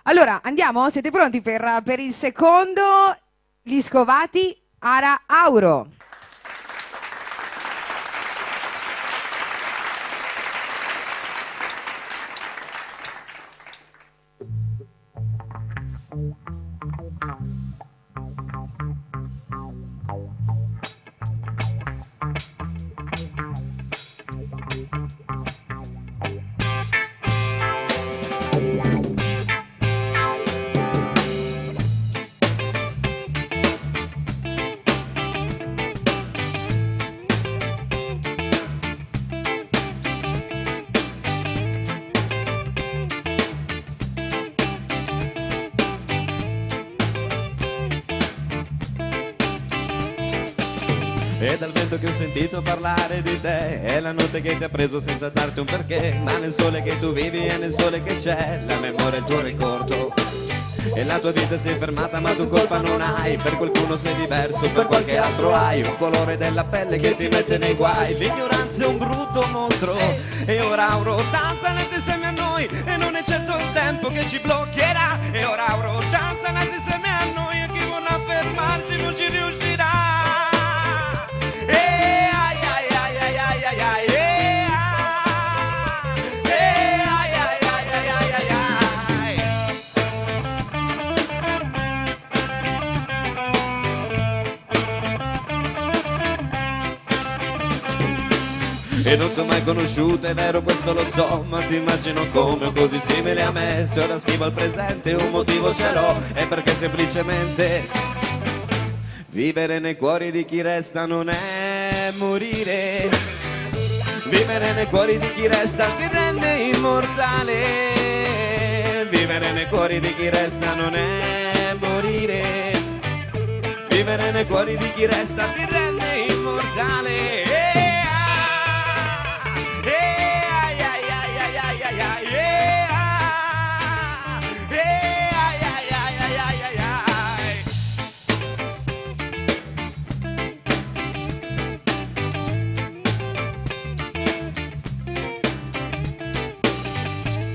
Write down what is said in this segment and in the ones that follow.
Allora, andiamo? Siete pronti per il secondo? Gli Scovati Ara Auro. E dal vento che ho sentito parlare di te, è la notte che ti ha preso senza darti un perché, ma nel sole che tu vivi e nel sole che c'è la memoria e il tuo ricordo. E la tua vita si è fermata ma tu colpa non hai, per qualcuno sei diverso, per qualche altro hai un colore della pelle che ti mette nei guai. L'ignoranza è un brutto mostro e ora Auro danza insieme a noi, e non è certo il tempo che ci bloccherà. E ora Auro danza insieme a noi, e chi vorrà fermarci non ci riuscirà. E non ti ho mai conosciuto, è vero questo lo so, ma ti immagino come così simile a me. Se ora scrivo al presente un motivo ce l'ho, è perché semplicemente vivere nei cuori di chi resta non è morire. Vivere nei cuori di chi resta ti rende immortale. Vivere nei cuori di chi resta non è morire. Vivere nei cuori di chi resta ti rende immortale.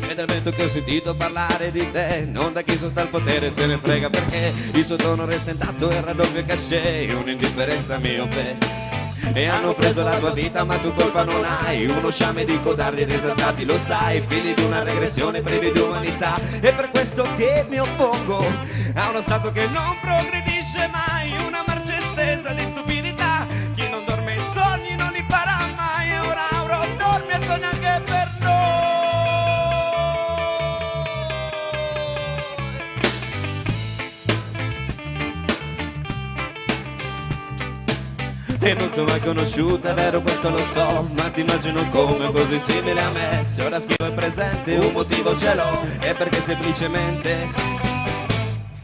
E dal vento che ho sentito parlare di te, non da chi sosta al potere se ne frega, perché il suo tono resta intatto e il raddoppio cachet, un'indifferenza miope. E hanno preso la tua vita ma tu colpa non hai, uno sciame di codardi ed esaltati lo sai, figli di una regressione privi di umanità. E per questo che mi oppongo a uno stato che non progredisce mai, una marcia estesa di stupidità. Chi non dorme i sogni non li farà mai, e ora Auro dorme e sogna anche per noi. E non ti ho mai conosciuta, è vero questo lo so, ma ti immagino come così simile a me. Se ora scrivo il presente un motivo ce l'ho, è perché semplicemente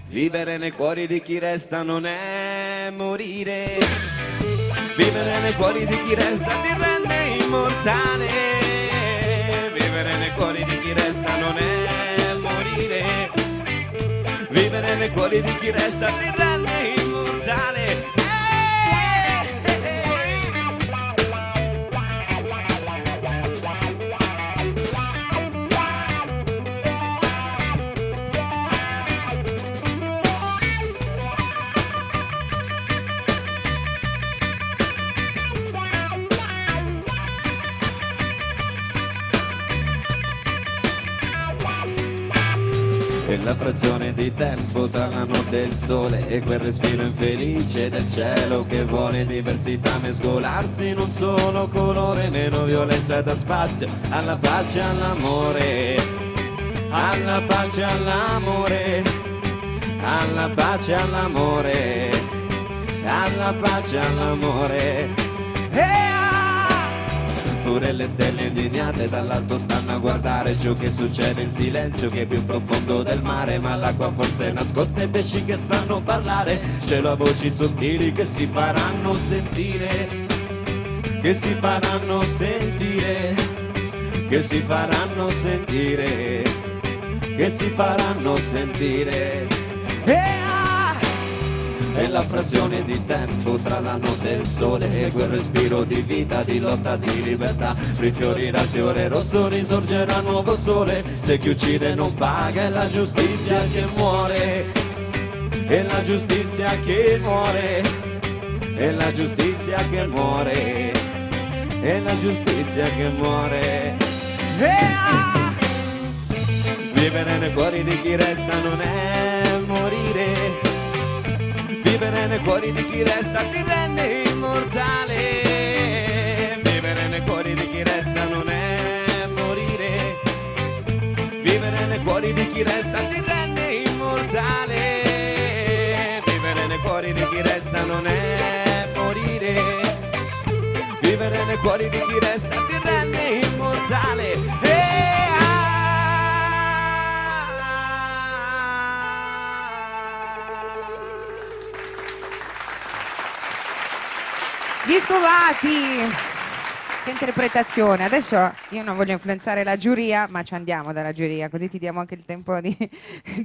vivere nei cuori di chi resta non è morire. Vivere nei cuori di chi resta ti rende immortale. Vivere nei cuori di chi resta non è morire. Vivere nei cuori di chi resta ti rende immortale. E la frazione di tempo tra la notte e il sole, e quel respiro infelice del cielo che vuole diversità mescolarsi in un solo colore, meno violenza da spazio alla pace, all'amore, alla pace, all'amore, alla pace, all'amore, alla pace, all'amore. Pure le stelle indignate dall'alto stanno a guardare ciò che succede in silenzio, che è più profondo del mare, ma l'acqua forse è nascosta, e pesci che sanno parlare, cielo a voci sottili che si faranno sentire, che si faranno sentire, che si faranno sentire, che si faranno sentire. è la frazione di tempo tra la notte e il sole, e quel respiro di vita, di lotta, di libertà. Rifiorirà il fiore rosso, risorgerà nuovo sole, se chi uccide non paga è la giustizia che muore, è la giustizia che muore, è la giustizia che muore, è la giustizia che muore. Vivere nei cuori di chi resta non è morire, vivere nei cuori di chi resta ti rende immortale, vivere nei cuori di chi resta non è morire, vivere nei cuori di chi resta ti rende immortale, vivere nei cuori di chi resta non è morire, vivere nei cuori di chi resta ti rende immortale. Gli Scovati, che interpretazione. Adesso io non voglio influenzare la giuria, ma ci andiamo dalla giuria, così ti diamo anche il tempo di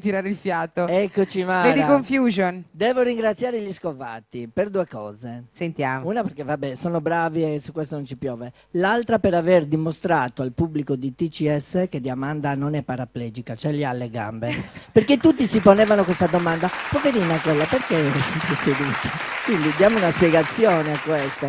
tirare il fiato. Eccoci, Mara. Lady Confusion. Devo ringraziare gli Scovati per due cose. Sentiamo. Una perché, vabbè, sono bravi e su questo non ci piove. L'altra per aver dimostrato al pubblico di TCS che Diamanda non è paraplegica, ce li ha alle gambe. Perché tutti si ponevano questa domanda: poverina quella, perché è sempre seduta? Quindi diamo una spiegazione a questo.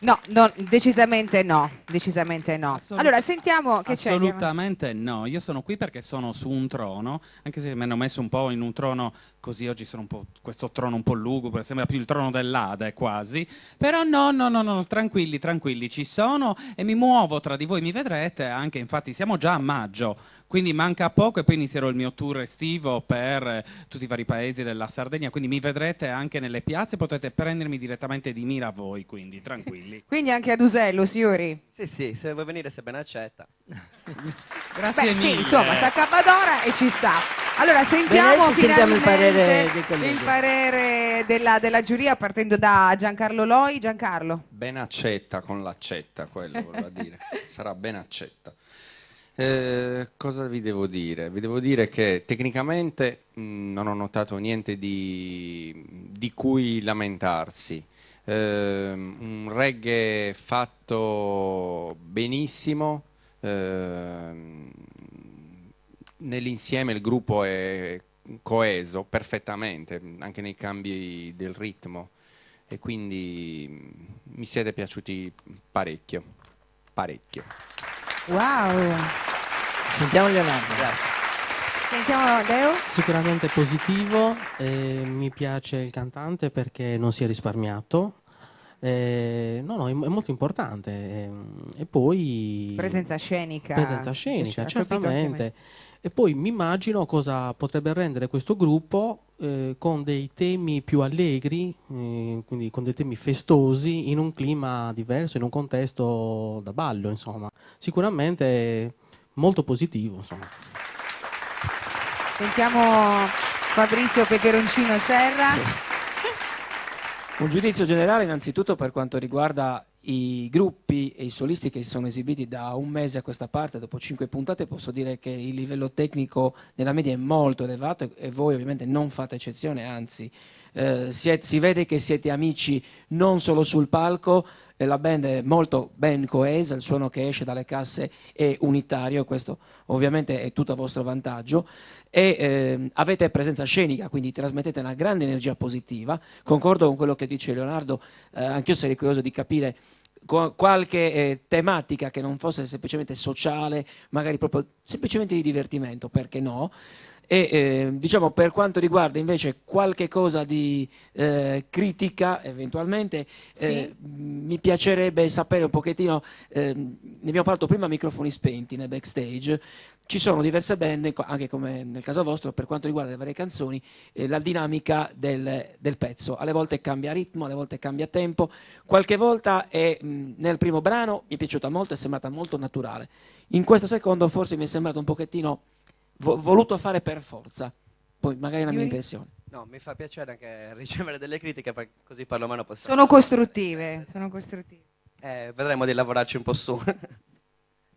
No, decisamente no, decisamente no. Allora sentiamo che c'è. Assolutamente no, io sono qui perché sono su un trono, anche se mi hanno messo un po' in un trono così, oggi sono un po', questo trono un po' lugubre, sembra più il trono dell'Ade quasi, però no, tranquilli, tranquilli, ci sono e mi muovo tra di voi, mi vedrete anche, infatti siamo già a maggio, quindi manca poco e poi inizierò il mio tour estivo per tutti i vari paesi della Sardegna, quindi mi vedrete anche nelle piazze, potete prendermi direttamente di mira voi, quindi tranquilli. Quindi anche ad Usello, Siuri? Sì, se vuoi venire sei ben accetta. Grazie mille. Sì, insomma, sa Capadora e ci sta. Allora sentiamo Bene, sentiamo il finalmente parere dei colleghi. il parere della giuria partendo da Giancarlo Loi. Giancarlo. Ben accetta con l'accetta, quello voleva dire. Sarà ben accetta. Cosa vi devo dire? Vi devo dire che tecnicamente non ho notato niente di cui lamentarsi. Un reggae fatto benissimo, nell'insieme il gruppo è coeso perfettamente, anche nei cambi del ritmo, e quindi mi siete piaciuti parecchio. Wow. Sentiamo Leonardo. Grazie. Sentiamo Leo. Sicuramente positivo, mi piace il cantante perché non si è risparmiato. No, è molto importante. E poi Presenza scenica. presenza scenica, Ha colpito anche certamente. E poi mi immagino cosa potrebbe rendere questo gruppo con dei temi più allegri, quindi con dei temi festosi, in un clima diverso, in un contesto da ballo, insomma. Sicuramente molto positivo, insomma. Sentiamo Fabrizio Peperoncino Serra. Un giudizio generale innanzitutto per quanto riguarda i gruppi e i solisti che si sono esibiti da un mese a questa parte, dopo 5 puntate, posso dire che il livello tecnico nella media è molto elevato e voi ovviamente non fate eccezione, anzi si vede che siete amici non solo sul palco, la band è molto ben coesa, il suono che esce dalle casse è unitario, questo ovviamente è tutto a vostro vantaggio, e avete presenza scenica, quindi trasmettete una grande energia positiva. Concordo con quello che dice Leonardo, anch'io sarei curioso di capire qualche tematica che non fosse semplicemente sociale, magari proprio semplicemente di divertimento, perché no? E diciamo, per quanto riguarda invece qualche cosa di critica eventualmente, Sì. mi piacerebbe sapere un pochettino, ne abbiamo parlato prima a microfoni spenti nel backstage, ci sono diverse band, anche come nel caso vostro, per quanto riguarda le varie canzoni, la dinamica del pezzo, alle volte cambia ritmo, alle volte cambia tempo, qualche volta nel primo brano mi è piaciuta molto, è sembrata molto naturale, in questo secondo forse mi è sembrato un pochettino voluto fare per forza, poi magari è una mia Yuri? impressione. No, mi fa piacere anche ricevere delle critiche, perché così parlo meno possiamo. Sono costruttive, sono costruttive. Vedremo di lavorarci un po' su.